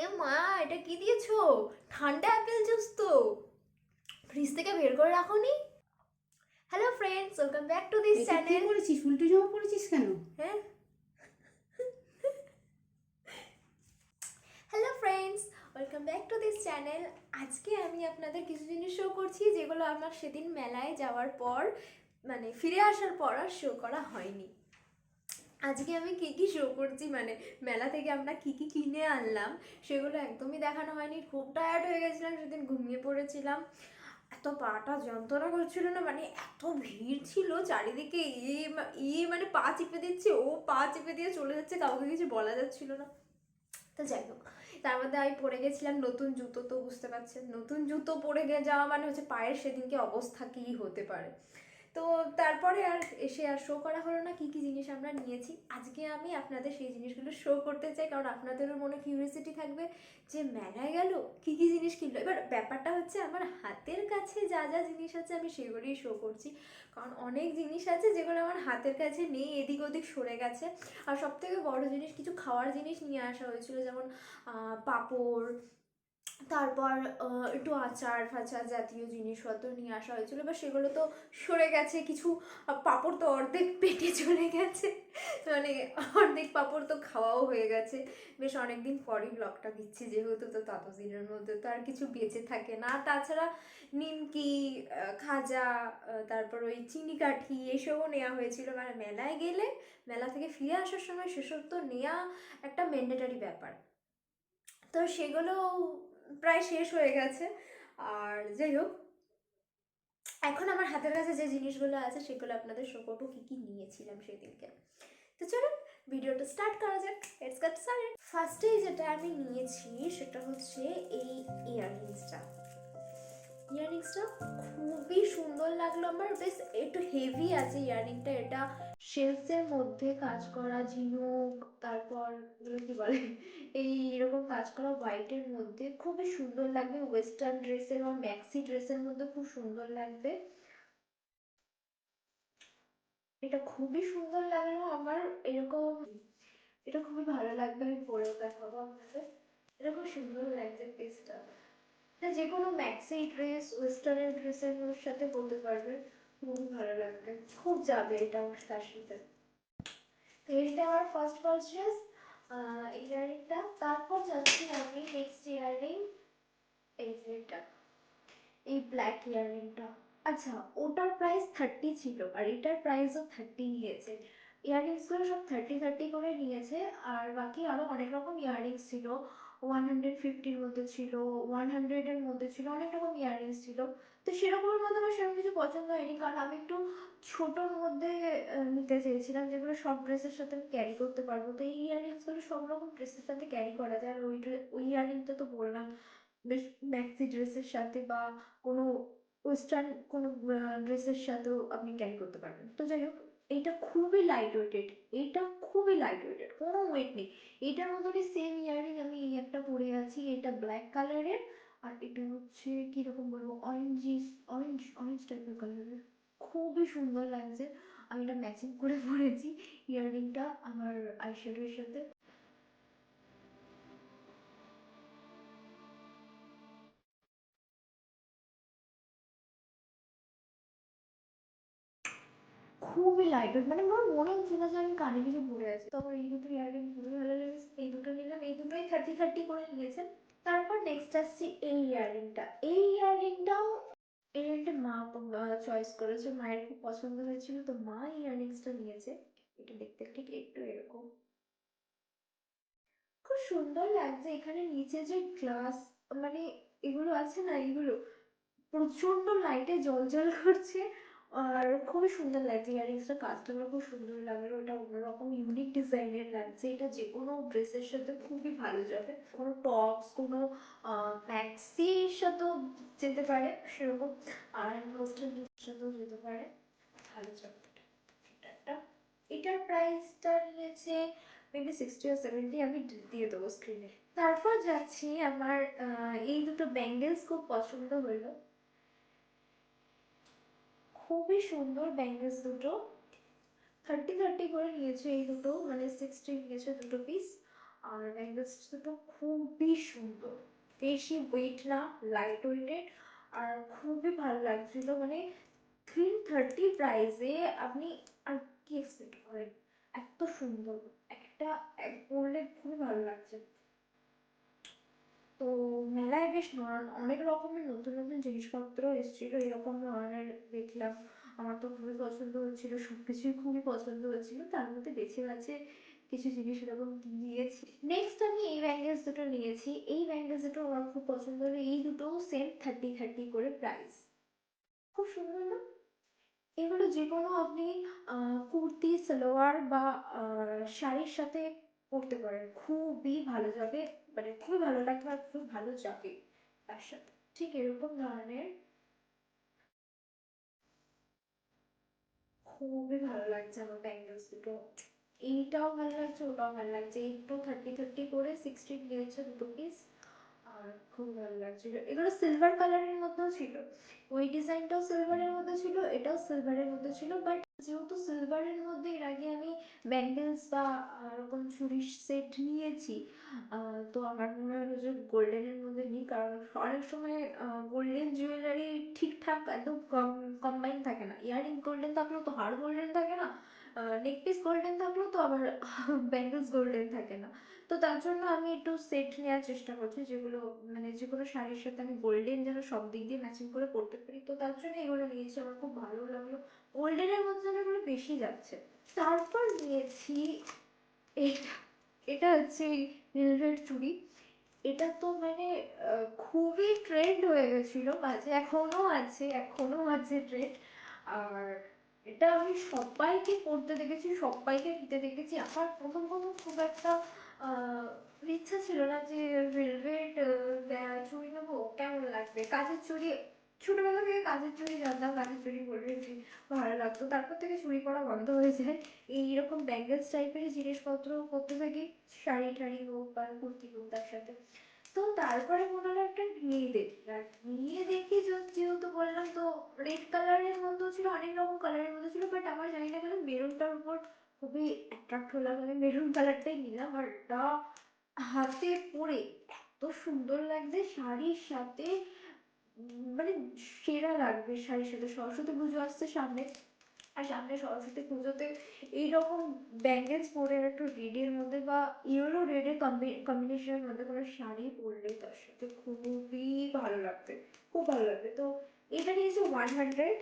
এ মা, এটা কি দিয়েছো? ঠান্ডা অ্যাপেল জুস তো, ফ্রিজ থেকে বের করে রাখোনি? Hello friends, welcome back to this এটা কি চ্যানেল। করেছিস? উল্টো জামা পরেছিস কেন? হ্যাঁ, hello friends, welcome back to this channel. আজকে আমি আপনাদের কিছু জিনিস শো করছি যেগুলো আমার সেদিন মেলায় যাওয়ার পর, মানে ফিরে আসার পর আর শো করা হয়নি। আজকে আমি কী কী শো করছি, মানে মেলা থেকে আমরা কী কী কিনে আনলাম সেগুলো একদমই দেখানো হয়নি। খুব টায়ার্ড হয়ে গেছিলাম, সেদিন ঘুমিয়ে পড়েছিলাম। এত পাটা যন্ত্রণা করছিল না, মানে এত ভিড় ছিল চারিদিকে। মানে পা চিপে দিচ্ছে, ও পা চিপে দিয়ে চলে যাচ্ছে, কাউকে কিছু বলা যাচ্ছিল না। তো যাই হোক, তার মধ্যে আমি পরে গেছিলাম নতুন জুতো, তো বুঝতে পারছেন নতুন জুতো পরে যাওয়া মানে হচ্ছে পায়ের সেদিনকে অবস্থা কী হতে পারে। তো তারপরে আর এসে আর শো করা হলো না কী কী জিনিস আমরা নিয়েছি। আজকে আমি আপনাদের সেই জিনিসগুলো শো করতে চাই, কারণ আপনাদেরও মনে কিউরিয়াসিটি থাকবে যে মেলায় গেল কী কী জিনিস কিনলো। এবার ব্যাপারটা হচ্ছে আমার হাতের কাছে যা যা জিনিস আছে আমি সেগুলোই শো করছি, কারণ অনেক জিনিস আছে যেগুলো আমার হাতের কাছে নেই, এদিক ওদিক সরে গেছে। আর সবথেকে বড় জিনিস, কিছু খাওয়ার জিনিস নিয়ে আসা হয়েছিল, যেমন পাঁপড়, তারপর একটু আচার ফাচার জাতীয় জিনিসপত্র নিয়ে আসা হয়েছিল, এবার সেগুলো তো সরে গেছে। কিছু পাঁপড় তো অর্ধেক পেটে চলে গেছে, মানে অর্ধেক পাঁপড় তো খাওয়াও হয়ে গেছে। বেশ অনেকদিন পরই ব্লগটা দিচ্ছি, যেহেতু তো ততদিনের মধ্যে তো আর কিছু বেঁচে থাকে না। তাছাড়া নিমকি, খাজা, তারপর ওই চিনি কাঠি, এসবও নেওয়া হয়েছিল। মানে মেলায় গেলে, মেলা থেকে ফিরে আসার সময় সেসব তো নেওয়া একটা ম্যান্ডেটারি ব্যাপার। তো সেগুলো প্রায় শেষ হয়ে গেছে। আর যাই হোক, এখন আমার হাতের কাছে যে জিনিসগুলো আছে সেগুলো আপনাদের শো করবো কী কী নিয়েছিলাম সেদিনকে। তো চলুন ভিডিওটা স্টার্ট করা যাক। Let's get started. ফার্স্টেই যেটা আমি নিয়েছি সেটা হচ্ছে এই ইয়াররিংসটা। ইয়াররিংসটা খুবই সুন্দর লাগলো আমার, বেশ একটু হেভি আছে ইয়াররিংটা। এটা শেলসের মধ্যে কাজ করা ঝিনুক, তারপর কি বলে এই এরকম কাজ করা হোয়াইটের মধ্যে খুবই সুন্দর লাগবে। ওয়েস্টার্ন ড্রেসের বা ম্যাক্সি ড্রেসের মধ্যে খুব সুন্দর লাগবে। এটা খুবই সুন্দর লাগলো আমার। এরকম এটা খুবই ভালো লাগবে, আমি পরেও দেখাবো আপনাদের। এটা খুব সুন্দর লাগছে পিসটা। এটা যে কোনো ম্যাক্সি ড্রেস, ওয়েস্টার্নের ড্রেসের সাথে পরতে পারবেন, খুবই ভালো লাগবে, খুব যাবে এটা আমার তার সাথে। তো এইটা আমার ফার্স্ট পারচেস, ইয়াররিংটা। তারপর যাচ্ছি আমি নেক্সট ইয়াররিং, এই যে এটা, এই ব্ল্যাক ইয়াররিংটা। আচ্ছা, ওটার প্রাইস 30 ছিল আর এটার প্রাইসও 30 নিয়েছে। ইয়াররিংসগুলো সব 30 করে নিয়েছে। আর বাকি আরও অনেক রকম ইয়াররিংস ছিল, 150-র মধ্যে ছিল, 100-এর মধ্যে ছিল, অনেক রকম ইয়াররিংস ছিল। তো সেরকমের মধ্যে আমার সেরকম কিছু পছন্দ হয়নি, কারণ আমি একটু ছোটোর মধ্যে নিতে চেয়েছিলাম, যেগুলো সব ড্রেসের সাথে আমি ক্যারি করতে পারবো। তো এই ইয়াররিংসগুলো সব রকম ড্রেসের সাথে ক্যারি করা যায়। আর ওই ইয়াররিংটা তো বললাম বেশ ম্যাক্সি ড্রেসের সাথে বা কোনো ওয়েস্টার্ন কোনো ড্রেসের সাথেও আপনি ক্যারি করতে পারবেন। তো যাই হোক, এইটা খুবই লাইট ওয়েটেড, এইটা খুবই লাইট ওয়েটেড, কোনো ওয়েট নেই। এটার মতনই সেম ইয়াররিং আমি এই একটা পরে আছি, এটা ব্ল্যাক কালারের। আর এটা হচ্ছে কীরকম বলবো, অরেঞ্জ অরেঞ্জ টাইপের কালারের, খুবই সুন্দর লাগছে। আমি এটা ম্যাচিং করে পরেছি ইয়াররিংটা আমার আইশ্যাডোর সাথে। খুবই লাইট ওয়েট, মানে আমার মনে হচ্ছে না যে আমি কানে কিছু পরে আছি। তো আমার এই দুটো ইয়াররিং খুবই ভালো লেগেছে, এই দুটো নিলাম। এই দুটোই 30 করে নিয়েছেন। তারপর নেক্সট আসছি এই ইয়াররিংটা। এই ইয়াররিংটাও, এই ইয়াররিংটা মা চয়েস করেছে, মায়ের খুব পছন্দ হয়েছিল, তো মা এই ইয়াররিংসটা নিয়েছে। এটা দেখতে ঠিক একটু এরকম, খুব সুন্দর লাগছে। এখানে নিচে যে গ্লাস, মানে এগুলো আছে না, এগুলো প্রচন্ড লাইটে জ্বলজ্বল করছে। আর খুবই সুন্দর লাগছে ইয়াররিংসটা, কাজটা আমার খুব সুন্দর লাগলো। ওটা অন্যরকম ইউনিক ডিজাইনের লাগছে, এটা যে কোনো ড্রেসের সাথে খুবই ভালো যাবে। কোনো টপস, কোনো ম্যাক্সির সাথেও যেতে পারে সেরকম, আর ওয়েস্টার্ন ড্রেসের সাথেও যেতে পারে, ভালো যাবে। এটা একটা, এটার প্রাইসটা নিয়েছে মেবি 60 or 70, আমি দিয়ে দেবো স্ক্রিনে। তারপর যাচ্ছি আমার এই দুটো ব্যাঙ্গেলস খুব পছন্দ হলো, খুবই সুন্দর ব্যাঙ্গেলস দুটো। 30 করে নিয়েছে এই দুটো, মানে 60 নিয়েছে দুটো পিস। আর ব্যাঙ্গেলস দুটো খুবই সুন্দর, বেশি ওয়েট না, লাইট ওয়েটেড, আর খুবই ভালো লাগছিল। মানে 330 প্রাইসে আপনি আর কি এক্সপেক্ট করেন, এত সুন্দর একটা, পরলে খুবই ভালো লাগছে। তো মেলায় বেশ অনেক রকমের নতুন নতুন জিনিসপত্র এসেছিল, এরকম ধরনের দেখলাম। আমার তো খুবই পছন্দ হচ্ছিল, সবকিছুই খুবই পছন্দ হচ্ছিল, তার মধ্যে বেছে বাছে কিছু জিনিস এরকম নিয়েছি। নেক্সট আমি এই ব্যাঙ্গেলস দুটো নিয়েছি, এই ব্যাঙ্গেলস দুটো আমার খুব পছন্দ হলো, এই দুটো সেম 30 করে প্রাইস। খুব সুন্দর না? এগুলো যে কোনো আপনি কুর্তি, সালোয়ার বা শাড়ির সাথে পরতে পারেন, খুবই ভালো যাবে, মানে খুবই ভালো লাগবে আর খুব ভালো যাবে তার সাথে। ঠিক এরকম ধরনের খুবই ভালো লাগছে আমার ব্যাঙ্গেলস দুটো। এইটাও ভালো লাগছে, ওটাও ভালো লাগছে, একটু 30 করে 16 নিয়েছে দুটো পিস। আর খুব ভালো লাগছিল, এগুলো সিলভার কালারের মধ্যেও ছিল, ওই ডিজাইনটাও সিলভারের মধ্যে ছিল, এটাও সিলভারের মধ্যে ছিল। বাট যেহেতু সিলভারের মধ্যে এর আগে আমি ব্যাঙ্গেলস বা এরকম চুরির সেট নিয়েছি, তো আমার মনে হলো যে গোল্ডেনের মধ্যে নিই, কারণ অনেক সময় গোল্ডেন জুয়েলারি ঠিকঠাক একদম কম্বাইন থাকে না, ইয়াররিং গোল্ডেন থাকলেও তো হার গোল্ডেন থাকে না, নেক পিস গোল্ডেন থাকলেও তো আবার ব্যাঙ্গেলস গোল্ডেন থাকে না। তো তার জন্য আমি একটু সেট নেওয়ার চেষ্টা করছি, যেগুলো মানে যে কোনো শাড়ির সাথে আমি গোল্ডেন যেন সব দিক দিয়ে ম্যাচিং করে পরতে পারি, তো তার জন্য এগুলো নিয়েছি, আমার খুব ভালো লাগলো, গোল্ডেনের মধ্যে যেন এগুলো বেশি যাচ্ছে। তারপর নিয়েছি এটা, এটা হচ্ছে ভেলভেট চুড়ি। এটা তো মানে খুবই ট্রেন্ড হয়ে গেছিল, মাঝে এখনো আছে, এখনো আছে ট্রেন্ড। আর এটা আমি সবাইকে পড়তে দেখেছি, সবাইকে নিতে দেখেছি। আমার প্রথম প্রথম খুব একটা আহ, ইচ্ছা ছিল না যে ভেলভেট চুড়ি নেবো, কেমন লাগবে কাজের চুড়ি, ছোটবেলা থেকে কাজের চুড়ি জানতাম, কাজের চুড়ি পরেছি, ভালো লাগতো, তারপর থেকে চুড়ি পরা বন্ধ হয়ে যায়, এইরকম ব্যাঙ্গেলস টাইপের জিনিসপত্র পরতে থাকি, শাড়ি টাড়ি হোক বা কুর্তি হোক তার সাথে। তো তারপরে মনে হলো একটা নিয়ে দেখি, আর নিয়ে দেখি যেহেতু বললাম, তো রেড কালারের মধ্যেও ছিল, অনেক রকম কালারের মধ্যে ছিল, বাট আমার জানি না কেন মেরুনটার উপর খুবই অ্যাট্রাক্ট হলাম, আমি মেরুন কালারটাই নিলাম। আর এটা হাতে পরে এত সুন্দর লাগছে শাড়ির সাথে, মানে সেরা লাগবে শাড়ির সাথে। সরস্বতী পুজো আসছে সামনে, আর সামনে সরস্বতী পুজোতে এইরকম ব্যাঙ্গেলস পরে একটু রেডের মধ্যে বা ইয়েলো রেডের কম্বিনেশনের মধ্যে কোনো শাড়ি পরলে তার সাথে খুবই ভালো লাগবে, খুব ভালো লাগবে। তো এটা নিয়েছি 100।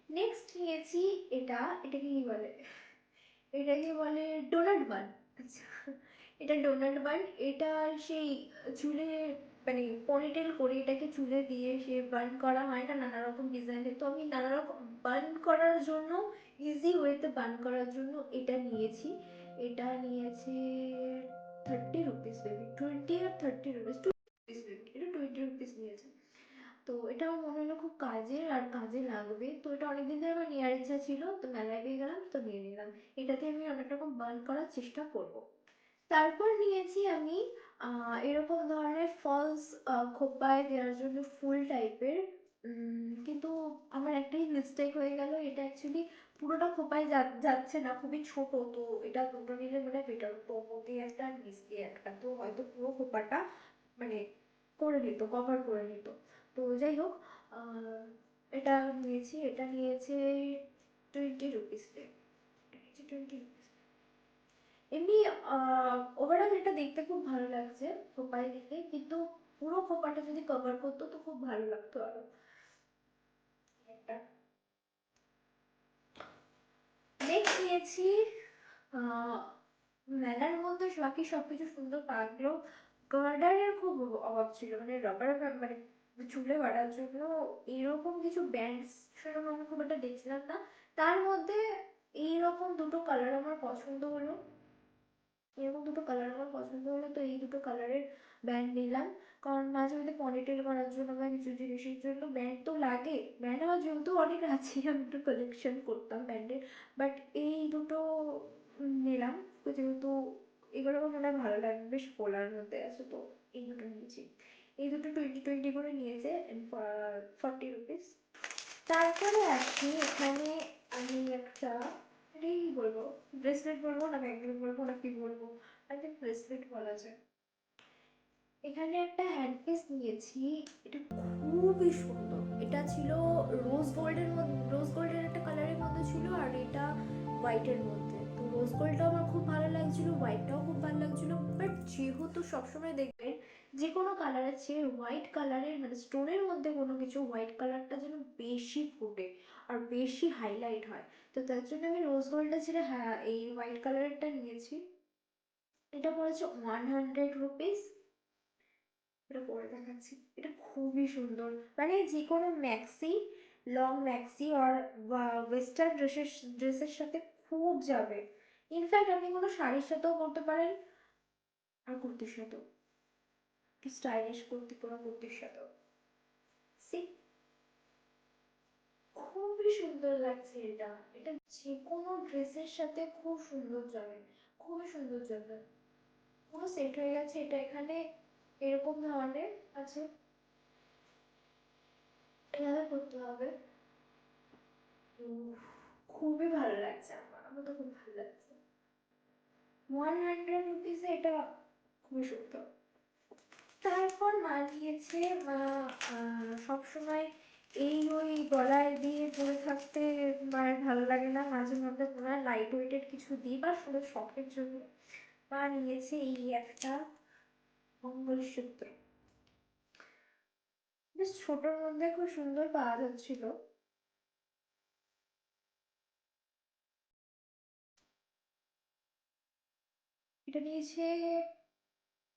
নেক্সট নিয়েছি এটা, এটাকে কি বলে, এটাকে বলে ডোনাট বান। আচ্ছা, এটা ডোনাট বান, এটা সেই চুলে মানে পনিটেল করে এটাকে চুলে দিয়ে সে বার্ন করা হয় না নানা রকম ডিজাইনের, তো আমি নানা রকম বার্ন করার জন্য, ইজি ওয়েতে বার্ন করার জন্য এটা নিয়েছি। এটা নিয়েছে 30 রুপিস বেবি, 20 আর 30 রুপিস, 2 রুপিস বেবি, এটা 20 রুপিস নিয়েছে। তো এটা আমার মনে হলো খুব কাজের আর কাজে লাগবে, তো এটা অনেকদিন ধরে আমার নেওয়ার ইচ্ছা ছিল, তো মেলায় পেয়ে গেলাম তো নিয়ে নিলাম। এটাতে আমি অনেক রকম বার্ন করার চেষ্টা করব। তারপর নিয়েছি আমি এরকম ধরনের ফলস খোঁপায় দেওয়ার জন্য ফুল টাইপের, কিন্তু আমার একটাই মিস্টেক হয়ে গেল, এটা অ্যাকচুয়ালি পুরোটা খোঁপায় যাচ্ছে না, খুবই ছোট, তো এটা দুটো নিলে মানে বেটার হতো, ওপর দিয়ে একটা আর নিচ দিয়ে একটা, তো হয়তো পুরো খোঁপাটা মানে করে নিত, কভার করে নিত। তো যাই হোক, আহ, এটা নিয়েছি, এটা নিয়েছে 20 রুপিস, নিয়েছি 20 রুপিস। এমনি ওভারঅল এটা দেখতে খুব ভালো লাগছে খোপায় দিলে, কিন্তু পুরো খোপাটা যদি কভার করতো তো খুব ভালো লাগতো আরো। একটা নেক্সট নিয়েছি, আহ, মেলার মধ্যে বাকি সবকিছু সুন্দর লাগলো, গার্ডারের খুব অভাব ছিল, মানে রবার মানে চুলে বাঁধার জন্য এরকম কিছু ব্যান্ডস সেরকম আমি খুব একটা দেখছিলাম না। তার মধ্যে এইরকম দুটো কালার আমার পছন্দ হলো, এরকম দুটো কালার আমার পছন্দ হলো, তো এই দুটো কালারের ব্যান্ড নিলাম। কারণ মাঝে মধ্যে পনিটেল করার জন্য বা কিছু জিনিসের জন্য ব্যান্ড তো লাগে, ব্যান্ড আমার যেহেতু অনেক আছে, আমি একটু কালেকশন করতাম ব্যান্ডের, বাট এই দুটো নিলাম, তো যেহেতু এগুলো আমার মনে হয় ভালো লাগবে, বেশ পোলার মধ্যে আছে, তো এই দুটো নিয়েছি। এই দুটো 20 করে নিয়েছে, 40 রুপিস। তারপরে আসি এখানে, আমি একটা, এটা কি বলবো, ব্রেসলেট বলবো না ব্যাঙ্গেল বলবো না কি বলবো, আই থিঙ্ক ব্রেসলেট ব্রেসলেট বলা যায়। এখানে একটা হ্যান্ডপিস নিয়েছি, এটা খুবই সুন্দর। এটা ছিল রোজ গোল্ডের একটা কালারের মধ্যে ছিল, আর এটা হোয়াইটের মধ্যে। তো রোজ গোল্ডটাও আমার খুব ভালো লাগছিল, হোয়াইটটাও খুব ভালো লাগছিল। বাট যেহেতু সবসময় দেখবেন যে কোনো কালারের চেয়ে হোয়াইট কালারের মানে স্টোনের মধ্যে কোনো কিছু হোয়াইট কালারটা যেন বেশি ফুটে আর বেশি হাইলাইট হয়, তো তার জন্য আমি রোজ গোল্ডটা ছেড়ে হ্যাঁ এই হোয়াইট কালারেরটা নিয়েছি। এটা পড়েছে 100 রুপিস। এটা পরে দেখাচ্ছি, এটা খুবই সুন্দর। মানে যে কোনো ম্যাক্সি, লং ম্যাক্সি আর ওয়েস্টার্ন ড্রেসের সাথে খুব যাবে। ইনফ্যাক্ট আপনি কোনো শাড়ির সাথেও পরতে পারেন, আর কুর্তির সাথেও, স্টাইলিশ কুর্তি কোনো কুর্তির সাথেও। সি, খুবই সুন্দর লাগছে এটা। এটা যে কোনো ড্রেসের সাথে খুব সুন্দর যাবে, খুবই সুন্দর যাবে। পুরো সেট হয়ে গেছে। এটা এখানে এরকম ধরনের আছে, এভাবে করতে হবে। খুবই ভালো লাগছে, আমার তো খুব ভালো লাগছে। 100 রুপিসে এটা খুবই সুন্দর। তারপর মা নিয়েছে, মা সবসময় এই ওই গলায় দিয়ে পরে থাকতে মায়ের ভালো লাগে না, মাঝে মধ্যে মনে হয় লাইট ওয়েটের কিছু দিই বা শুধু শখের জন্য মা নিয়েছে এই একটা মঙ্গলসূত্র। বেশ ছোটোর মধ্যে খুব সুন্দর পাওয়া যাচ্ছিল। এটা নিয়েছে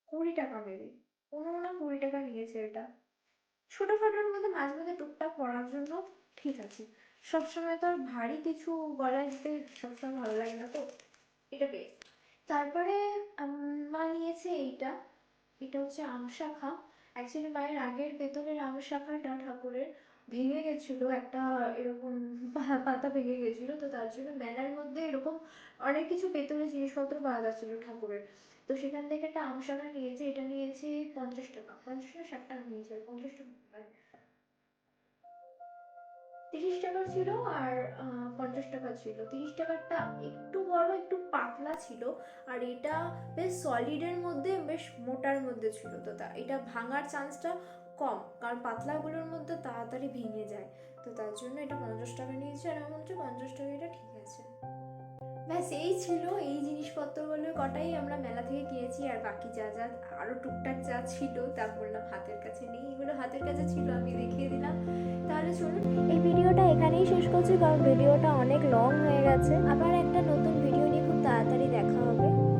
20 টাকা মেবি, 15 না 20 টাকা নিয়েছে এটা। ছোটখাটোর মধ্যে মাঝে মাঝে টুকটাক পরার জন্য ঠিক আছে। সবসময় তো আর ভারী কিছু গলায় দিতে সবসময় ভালো লাগে না, তো এটা বেস্ট। তারপরে মা নিয়েছে এইটা, এটা হচ্ছে আমশাখা। অ্যাকচুয়ালি মায়ের আগের বেতনের আমশাখাটা ঠাকুরের ভেঙে গেছিল, একটা এরকম পাতা ভেঙে গেছিল, তো তার জন্য মেলার মধ্যে এরকম অনেক কিছু বেতনের জিনিসপত্র পাওয়া যাচ্ছিল ঠাকুরের। তো সেখান থেকে একটা আমশাখা নিয়েছে, এটা নিয়েছে 50 টাকা, 50 না 60 টাকা নিয়েছে, 50 টাকা 30 টাকা ছিল, আর 50 টাকা ছিল। 30 টাকারটা একটু বড় একটু পাতলা ছিল, আর এটা বেশ সলিডের মধ্যে বেশ মোটার মধ্যে ছিল, তো তা এটা ভাঙার চান্সটা কম, কারণ পাতলাগুলোর মধ্যে তাড়াতাড়ি ভেঙে যায়। তো তার জন্য এটা 50 টাকা নিয়েছে, আর আমার মনে হচ্ছে 50 টাকা এটা ঠিক আছে। ব্যাস এই ছিল, এই জিনিসপত্রগুলো কটাই আমরা মেলা থেকে কিনেছি। আর বাকি যা যা আরো টুকটাক যা ছিল তা বললাম হাতের কাছে নেই, এগুলো হাতের কাছে ছিল আমি দেখিয়ে দিলাম। তাহলে চলুন এই ভিডিওটা এখানেই শেষ করছি, কারণ ভিডিওটা অনেক লং হয়ে গেছে। আবার একটা নতুন ভিডিও নিয়ে খুব তাড়াতাড়ি দেখা হবে।